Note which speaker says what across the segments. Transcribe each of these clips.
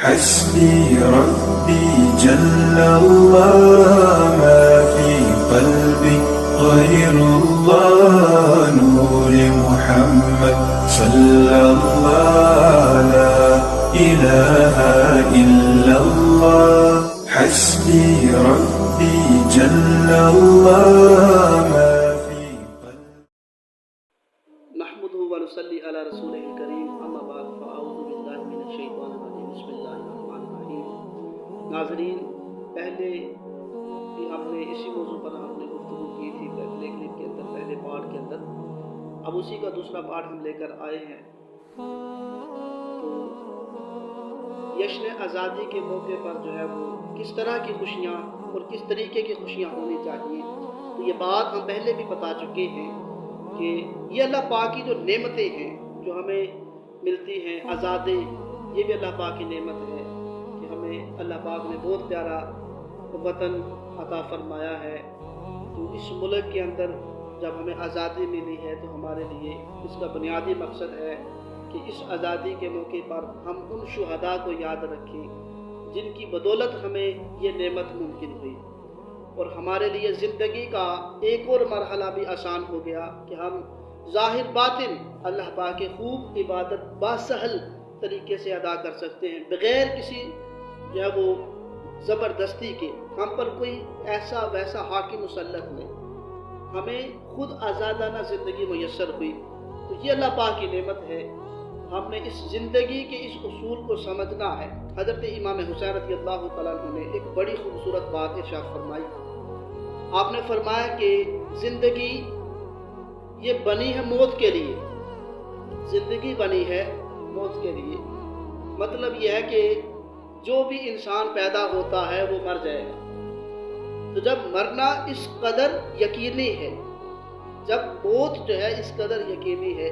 Speaker 1: حسبي ربي جل الله ما في قلبي غير الله نور محمد صلى الله لا إله إلا الله حسبي ربي جل الله ما في قلبي.
Speaker 2: نحمده ونصلي على رسوله الكريم اما بعد فاعوذ باللہ من الشیطان الرجیم بسم اللہ الرحمن الرحیم. ناظرین، پہلے بھی ہم نے اسی موضوع پر گفتگو کی تھی پہلے کلپ کے اندر، پہلے پارٹ کے اندر. اب اسی کا دوسرا پارٹ ہم لے کر آئے ہیں. تو جشن آزادی کے موقع پر جو ہے وہ کس طرح کی خوشیاں اور کس طریقے کی خوشیاں ہونی چاہیے، تو یہ بات ہم پہلے بھی بتا چکے ہیں کہ یہ اللہ پاک کی جو نعمتیں ہیں جو ہمیں ملتی ہیں، آزادی، یہ بھی اللہ پاک کی نعمت ہے کہ ہمیں اللہ پاک نے بہت پیارا وطن عطا فرمایا ہے. تو اس ملک کے اندر جب ہمیں آزادی ملی ہے تو ہمارے لیے اس کا بنیادی مقصد ہے کہ اس آزادی کے موقع پر ہم ان شہداء کو یاد رکھیں جن کی بدولت ہمیں یہ نعمت ممکن ہوئی، اور ہمارے لیے زندگی کا ایک اور مرحلہ بھی آسان ہو گیا کہ ہم ظاہر باطن اللہ پاک کے خوب عبادت باسہل طریقے سے ادا کر سکتے ہیں، بغیر کسی جو ہے وہ زبردستی کے. ہم پر کوئی ایسا ویسا حاکم مسلط نہیں، ہمیں خود آزادانہ زندگی میسر ہوئی. تو یہ اللہ پاک کی نعمت ہے. ہم نے اس زندگی کے اس اصول کو سمجھنا ہے. حضرت امام حسین رضی اللہ تعالیٰ عنہ نے ایک بڑی خوبصورت بات ارشاد فرمائی. آپ نے فرمایا کہ زندگی یہ بنی ہے موت کے لیے، زندگی بنی ہے موت کے لیے. مطلب یہ ہے کہ جو بھی انسان پیدا ہوتا ہے وہ مر جائے گا. تو جب مرنا اس قدر یقینی ہے، جب موت جو ہے اس قدر یقینی ہے،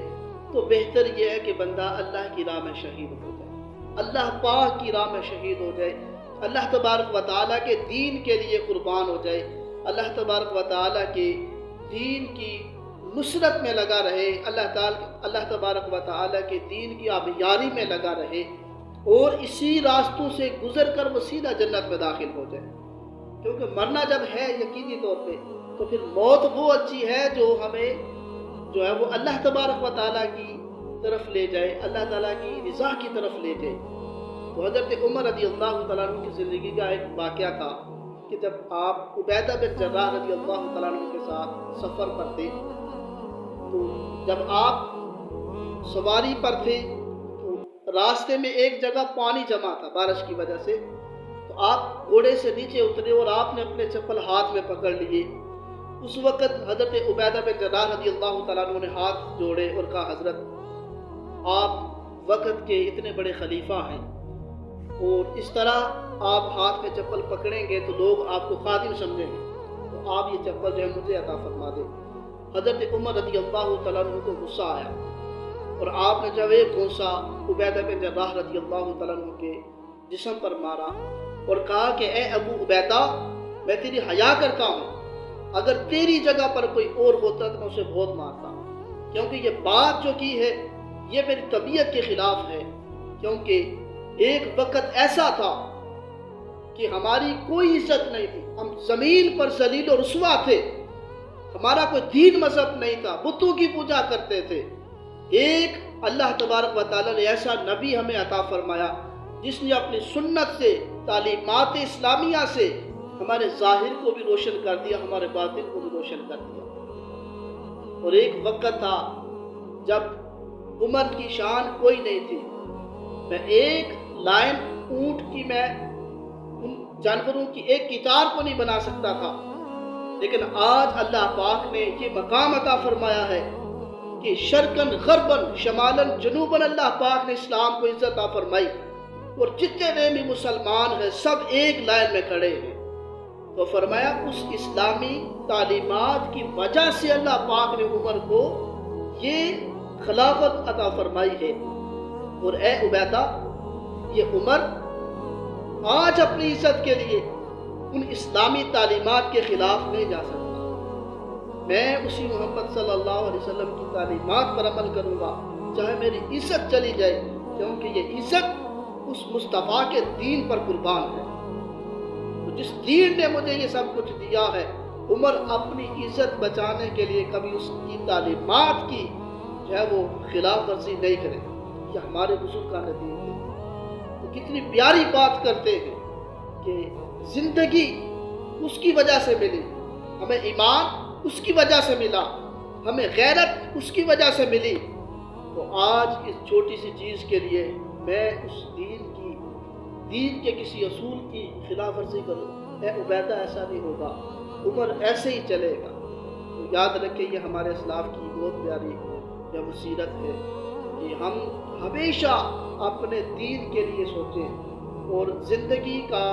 Speaker 2: تو بہتر یہ ہے کہ بندہ اللہ کی راہ میں شہید ہو جائے، اللہ پاک کی راہ میں شہید ہو جائے، اللہ تبارک و تعالیٰ کے دین کے لیے قربان ہو جائے، اللہ تبارک و تعالیٰ کے دین کی نصرت میں لگا رہے، اللہ تبارک و تعالیٰ کے دین کی آبیاری میں لگا رہے، اور اسی راستوں سے گزر کر وہ سیدھا جنت میں داخل ہو جائے. کیونکہ مرنا جب ہے یقینی طور پہ، تو پھر موت وہ اچھی ہے جو ہمیں جو ہے وہ اللہ تبارک و تعالیٰ کی طرف لے جائے، اللہ تعالیٰ کی رضا کی طرف لے جائے. تو حضرت عمر رضی اللہ تعالیٰ عنہ کی زندگی کا ایک واقعہ تھا کہ جب آپ عبیدہ بن جراح رضی اللہ تعالیٰ عنہ کے ساتھ سفر پر تھے، تو جب آپ سواری پر تھے تو راستے میں ایک جگہ پانی جمع تھا بارش کی وجہ سے. تو آپ گھوڑے سے نیچے اترے اور آپ نے اپنے چپل ہاتھ میں پکڑ لیے. اس وقت حضرت عبیدہ بن جراح رضی اللہ تعالیٰ عنہ نے ہاتھ جوڑے اور کہا، حضرت آپ وقت کے اتنے بڑے خلیفہ ہیں، اور اس طرح آپ ہاتھ میں چپل پکڑیں گے تو لوگ آپ کو خادم سمجھیں گے، تو آپ یہ چپل جو ہے مجھے عطا فرما دیں. حضرت عمر رضی اللہ تعالیٰ عنہ کو غصہ آیا، اور آپ نے جب ایک گھونسا عبیدہ بن جراح رضی اللہ تعالیٰ عنہ کے جسم پر مارا اور کہا کہ اے ابو عبیدہ، میں تیری حیا کرتا ہوں، اگر تیری جگہ پر کوئی اور ہوتا تو میں اسے بہت مارتا، کیونکہ یہ بات جو کی ہے یہ میری طبیعت کے خلاف ہے. کیونکہ ایک وقت ایسا تھا کہ ہماری کوئی عزت نہیں تھی، ہم زمین پر ذلیل و رسوا تھے، ہمارا کوئی دین مذہب نہیں تھا، بتوں کی پوجا کرتے تھے. ایک اللہ تبارک و تعالیٰ نے ایسا نبی ہمیں عطا فرمایا جس نے اپنی سنت سے، تعلیمات اسلامیہ سے ہمارے ظاہر کو بھی روشن کر دیا، ہمارے باطن کو بھی روشن کر دیا. اور ایک وقت تھا جب عمر کی شان کوئی نہیں تھی، میں ایک لائن اونٹ کی، میں ان جانوروں کی ایک کتار کو نہیں بنا سکتا تھا. لیکن آج اللہ پاک نے یہ مقام عطا فرمایا ہے کہ شرقاً غرباً شمالاً جنوباً اللہ پاک نے اسلام کو عزت عطا فرمائی، اور جتنے بھی مسلمان ہیں سب ایک لائن میں کھڑے ہیں. تو فرمایا اس اسلامی تعلیمات کی وجہ سے اللہ پاک نے عمر کو یہ خلافت عطا فرمائی ہے. اور اے عبیدہ، یہ عمر آج اپنی عزت کے لیے ان اسلامی تعلیمات کے خلاف نہیں جا سکتا. میں اسی محمد صلی اللہ علیہ وسلم کی تعلیمات پر عمل کروں گا چاہے میری عزت چلی جائے، کیونکہ یہ عزت اس مصطفیٰ کے دین پر قربان ہے۔ تو جس دین نے مجھے یہ سب کچھ دیا ہے، عمر اپنی عزت بچانے کے لیے کبھی اس کی تعلیمات کی جو ہے وہ خلاف ورزی نہیں کرے۔ یہ ہمارے بزرگان دین ہے۔ تو کتنی پیاری بات کرتے ہیں کہ زندگی اس کی وجہ سے ملی، ہمیں ایمان اس کی وجہ سے ملا، ہمیں غیرت اس کی وجہ سے ملی۔ تو آج اس چھوٹی سی چیز کے لیے میں اس دین کے کسی اصول کی خلاف ورزی کروں، اے عبیدہ ایسا نہیں ہوگا، عمر ایسے ہی چلے گا۔ تو یاد رکھیں یہ ہمارے اسلاف کی بہت پیاری وصیت ہے کہ ہم ہمیشہ اپنے دین کے لیے سوچیں، اور زندگی کا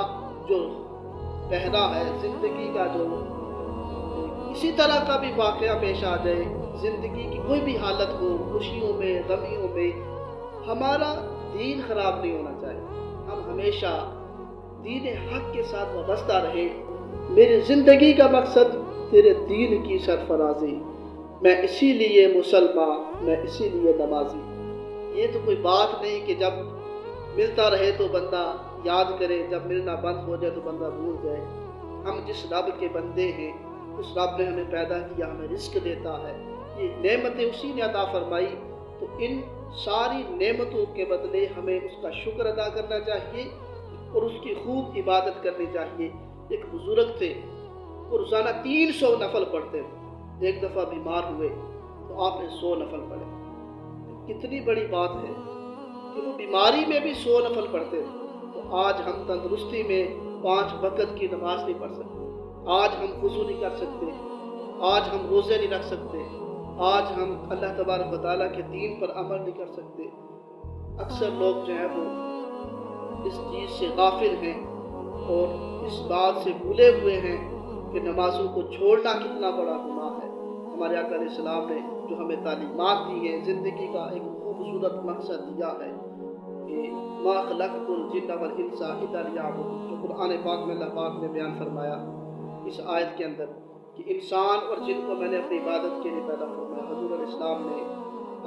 Speaker 2: جو پہنا ہے، زندگی کا جو کسی طرح کا بھی واقعہ پیش آ جائے، زندگی کی کوئی بھی حالت ہو، خوشیوں میں غمیوں میں، ہمارا دین خراب نہیں ہونا چاہیے۔ ہم ہمیشہ دین حق کے ساتھ وابستہ رہے۔ میری زندگی کا مقصد تیرے دین کی سرفرازی، میں اسی لیے مسلمان، میں اسی لیے نمازی۔ یہ تو کوئی بات نہیں کہ جب ملتا رہے تو بندہ یاد کرے، جب ملنا بند ہو جائے تو بندہ بھول جائے۔ ہم جس رب کے بندے ہیں، اس رب نے ہمیں پیدا کیا، ہمیں رزق دیتا ہے، یہ نعمتیں اسی نے عطا فرمائی۔ تو ان ساری نعمتوں کے بدلے ہمیں اس کا شکر ادا کرنا چاہیے اور اس کی خوب عبادت کرنی چاہیے۔ ایک بزرگ تھے، وہ روزانہ 300 نفل پڑھتے تھے۔ ایک دفعہ بیمار ہوئے تو آپ نے 100 نفل پڑھے۔ کتنی بڑی بات ہے کہ وہ بیماری میں بھی 100 نفل پڑھتے تھے۔ تو آج ہم تندرستی میں 5 وقت کی نماز نہیں پڑھ سکتے، آج ہم وضو نہیں کر سکتے، آج ہم روزے نہیں رکھ سکتے، آج ہم اللہ تبارک و تعالیٰ کے دین پر عمل نہیں کر سکتے۔ اکثر لوگ جو ہیں وہ اس چیز سے غافل ہیں اور اس بات سے بھولے ہوئے ہیں کہ نمازوں کو چھوڑنا کتنا بڑا گناہ ہے۔ ہمارے آقا علیہ السلام نے جو ہمیں تعلیمات دی ہیں، زندگی کا ایک خوبصورت مقصد دیا ہے کہ ما خلقت الجن والانس الا لیعبدون، جو قرآن پاک میں اللہ پاک نے بیان فرمایا اس آیت کے اندر کہ انسان اور جن کو میں نے اپنی عبادت کے لیے پیدا فرمایا۔ حضور علیہ السلام نے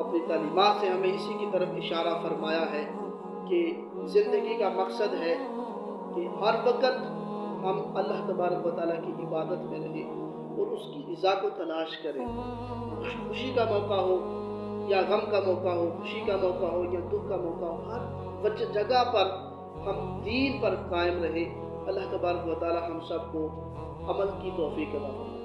Speaker 2: اپنی تعلیمات سے ہمیں اسی کی طرف اشارہ فرمایا ہے کہ زندگی کا مقصد ہے کہ ہر وقت ہم اللہ تبارک و تعالیٰ کی عبادت میں رہیں اور اس کی رضا کو تلاش کریں۔ خوشی کا موقع ہو یا غم کا موقع ہو، خوشی کا موقع ہو یا دکھ کا موقع ہو، ہر جگہ پر ہم دین پر قائم رہیں۔ اللہ تبارک و تعالیٰ ہم سب کو عمل کی توفیق عطا فرمائے۔